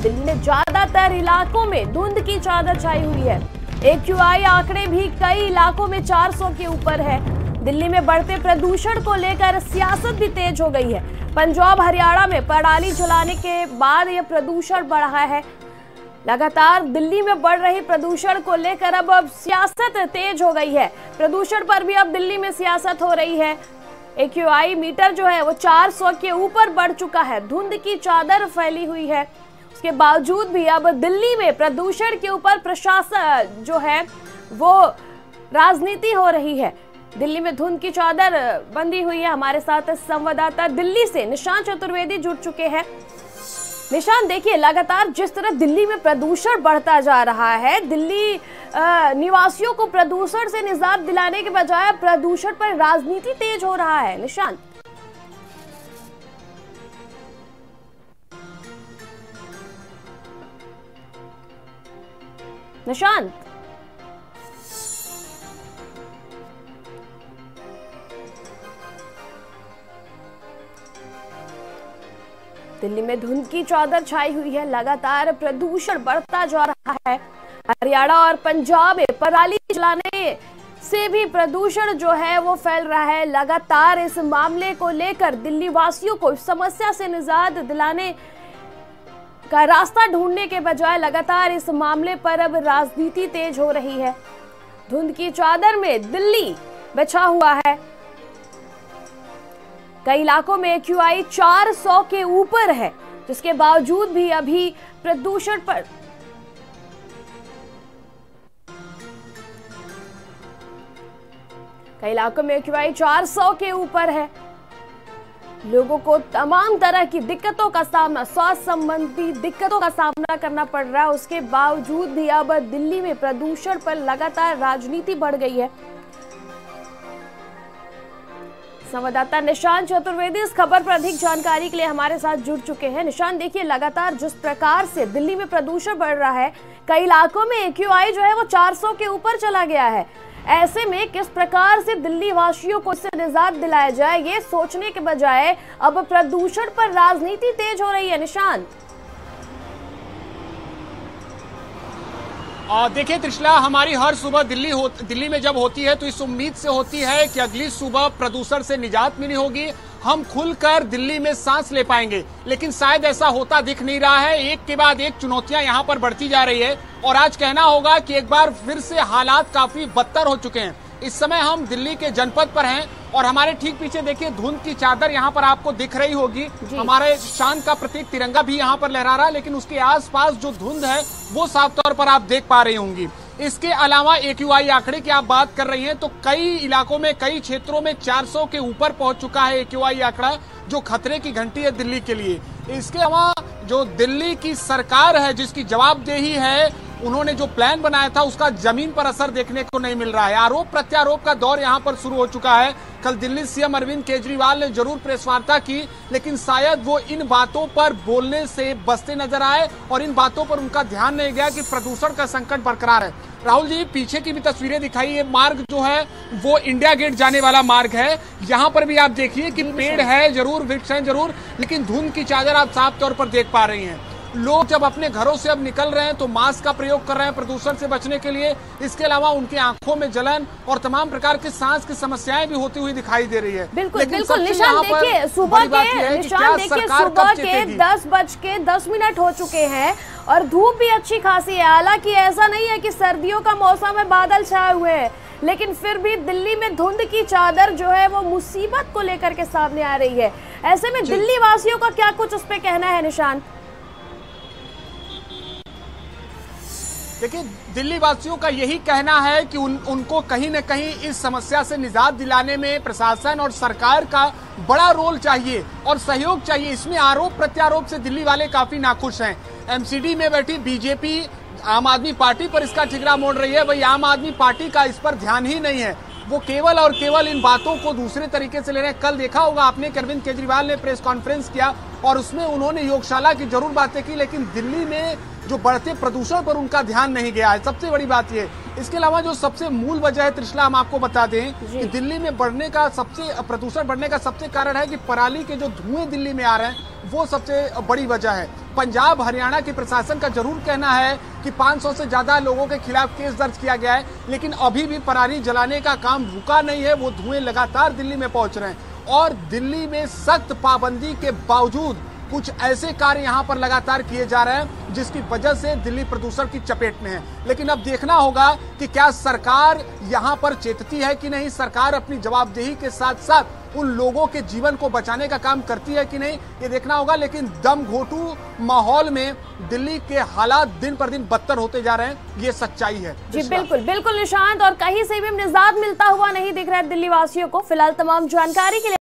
दिल्ली में ज्यादातर इलाकों में धुंध की चादर छाई हुई है। AQI आंकड़े भी कई इलाकों में 400 के ऊपर है। दिल्ली में बढ़ते प्रदूषण को लेकर सियासत भी तेज हो गई है। पंजाब हरियाणा में पराली जलाने के बाद यह प्रदूषण बढ़ा है। लगातार दिल्ली में बढ़ रही प्रदूषण को लेकर अब सियासत तेज हो गई है। प्रदूषण पर भी अब दिल्ली में सियासत हो रही है। AQI मीटर जो है वो 400 के ऊपर बढ़ चुका है। धुंध की चादर फैली हुई है। उसके बावजूद भी अब दिल्ली में प्रदूषण के ऊपर प्रशासन जो है वो राजनीति हो रही है। दिल्ली में धुंध की चादर बंधी हुई है। हमारे साथ संवाददाता दिल्ली से निशांत चतुर्वेदी जुड़ चुके हैं। निशांत, देखिए लगातार जिस तरह दिल्ली में प्रदूषण बढ़ता जा रहा है, दिल्ली निवासियों को प्रदूषण से निजात दिलाने के बजाय प्रदूषण पर राजनीति तेज हो रहा है। निशांत दिल्ली में धुंध की चादर छाई हुई है। लगातार प्रदूषण बढ़ता जा रहा है। हरियाणा और पंजाब में पराली जलाने से भी प्रदूषण जो है वो फैल रहा है। लगातार इस मामले को लेकर दिल्ली वासियों को इस समस्या से निजात दिलाने का रास्ता ढूंढने के बजाय लगातार इस मामले पर अब राजनीति तेज हो रही है। धुंध की चादर में दिल्ली बिछा हुआ है। कई इलाकों में AQI 400 के ऊपर है, जिसके बावजूद भी अभी प्रदूषण पर कई इलाकों में AQI 400 के ऊपर है। लोगों को तमाम तरह की दिक्कतों का सामना, स्वास्थ्य संबंधी दिक्कतों का सामना करना पड़ रहा है। उसके बावजूद भी अब दिल्ली में प्रदूषण पर लगातार राजनीति बढ़ गई है। संवाददाता निशांत चतुर्वेदी इस खबर पर अधिक जानकारी के लिए हमारे साथ जुड़ चुके हैं। निशांत, देखिए लगातार जिस प्रकार से दिल्ली में प्रदूषण बढ़ रहा है, कई इलाकों में AQI जो है वो 400 के ऊपर चला गया है। ऐसे में किस प्रकार से दिल्ली वासियों को इससे निजात दिलाया जाए, ये सोचने के बजाय अब प्रदूषण पर राजनीति तेज हो रही है। निशांत देखिए त्रिशला, हमारी हर सुबह दिल्ली में जब होती है तो इस उम्मीद से होती है कि अगली सुबह प्रदूषण से निजात मिली होगी, हम खुलकर दिल्ली में सांस ले पाएंगे। लेकिन शायद ऐसा होता दिख नहीं रहा है। एक के बाद एक चुनौतियां यहां पर बढ़ती जा रही है और आज कहना होगा कि एक बार फिर से हालात काफी बदतर हो चुके हैं। इस समय हम दिल्ली के जनपद पर हैं और हमारे ठीक पीछे देखिए धुंध की चादर यहाँ पर आपको दिख रही होगी। हमारे शान का प्रतीक तिरंगा भी यहाँ पर लहरा रहा है, लेकिन उसके आसपास जो धुंध है वो साफ तौर पर आप देख पा रही होंगी। इसके अलावा AQI आंकड़े की आप बात कर रही हैं तो कई इलाकों में, कई क्षेत्रों में 400 के ऊपर पहुंच चुका है AQI आंकड़ा, जो खतरे की घंटी है दिल्ली के लिए। इसके अलावा जो दिल्ली की सरकार है, जिसकी जवाबदेही है, उन्होंने जो प्लान बनाया था उसका जमीन पर असर देखने को नहीं मिल रहा है। आरोप प्रत्यारोप का दौर यहां पर शुरू हो चुका है। कल दिल्ली CM अरविंद केजरीवाल ने जरूर प्रेस वार्ता की, लेकिन शायद वो इन बातों पर बोलने से बचते नजर आए और इन बातों पर उनका ध्यान नहीं गया कि प्रदूषण का संकट बरकरार है। राहुल जी, पीछे की भी तस्वीरें दिखाई। ये मार्ग जो है वो इंडिया गेट जाने वाला मार्ग है। यहाँ पर भी आप देखिए कि पेड़ है जरूर, वृक्ष है जरूर, लेकिन धुंध की चादर आप साफ तौर पर देख पा रही हैं। लोग जब अपने घरों से अब निकल रहे हैं तो मास्क का प्रयोग कर रहे हैं प्रदूषण से बचने के लिए। इसके अलावा उनकी आंखों में जलन और तमाम प्रकार की सांस की समस्याएं भी होती हुई दिखाई दे रही है। बिल्कुल बिल्कुल निशान, देखिए सुबह के 10:10 हो चुके हैं और धूप भी अच्छी खासी है। हालांकि ऐसा नहीं है कि सर्दियों का मौसम है, बादल छाए हुए हैं, लेकिन फिर भी दिल्ली में धुंध की चादर जो है वो मुसीबत को लेकर के सामने आ रही है। ऐसे में दिल्ली वासियों का क्या कुछ उस पर कहना है निशान? देखिए, दिल्ली वासियों का यही कहना है कि उनको कहीं न कहीं इस समस्या से निजात दिलाने में प्रशासन और सरकार का बड़ा रोल चाहिए और सहयोग चाहिए। इसमें आरोप प्रत्यारोप से दिल्ली वाले काफी नाखुश हैं। MCD में बैठी बीजेपी आम आदमी पार्टी पर इसका ठिकरा मोड़ रही है। भाई, आम आदमी पार्टी का इस पर ध्यान ही नहीं है। वो केवल और केवल इन बातों को दूसरे तरीके से ले रहे हैं। कल देखा होगा आपने कि अरविंद केजरीवाल ने प्रेस कॉन्फ्रेंस किया और उसमें उन्होंने योगशाला की जरूर बातें की, लेकिन दिल्ली में जो बढ़ते प्रदूषण पर उनका ध्यान नहीं गया है। सबसे बड़ी बात ये। इसके अलावा जो सबसे मूल वजह है त्रिशला, हम आपको बता दें कि दिल्ली में प्रदूषण बढ़ने का सबसे कारण है कि पराली के जो धुएं दिल्ली में आ रहे हैं वो सबसे बड़ी वजह है। पंजाब हरियाणा के प्रशासन का जरूर कहना है कि 500 से ज्यादा लोगों के खिलाफ केस दर्ज किया गया है, लेकिन अभी भी पराली जलाने का काम रुका नहीं है। वो धुएं लगातार दिल्ली में पहुंच रहे हैं और दिल्ली में सख्त पाबंदी के बावजूद कुछ ऐसे कार्य यहां पर लगातार किए जा रहे हैं जिसकी वजह से दिल्ली प्रदूषण की चपेट में है। लेकिन अब देखना होगा कि क्या सरकार यहां पर चेतती है कि नहीं, सरकार अपनी जवाबदेही के साथ साथ उन लोगों के जीवन को बचाने का काम करती है कि नहीं, ये देखना होगा। लेकिन दम घोटू माहौल में दिल्ली के हालात दिन पर दिन बदतर होते जा रहे हैं, ये सच्चाई है। जी बिल्कुल बिल्कुल निशांत, और कहीं से भी निजात मिलता हुआ नहीं दिख रहा है दिल्ली वासियों को। फिलहाल तमाम जानकारी के लिए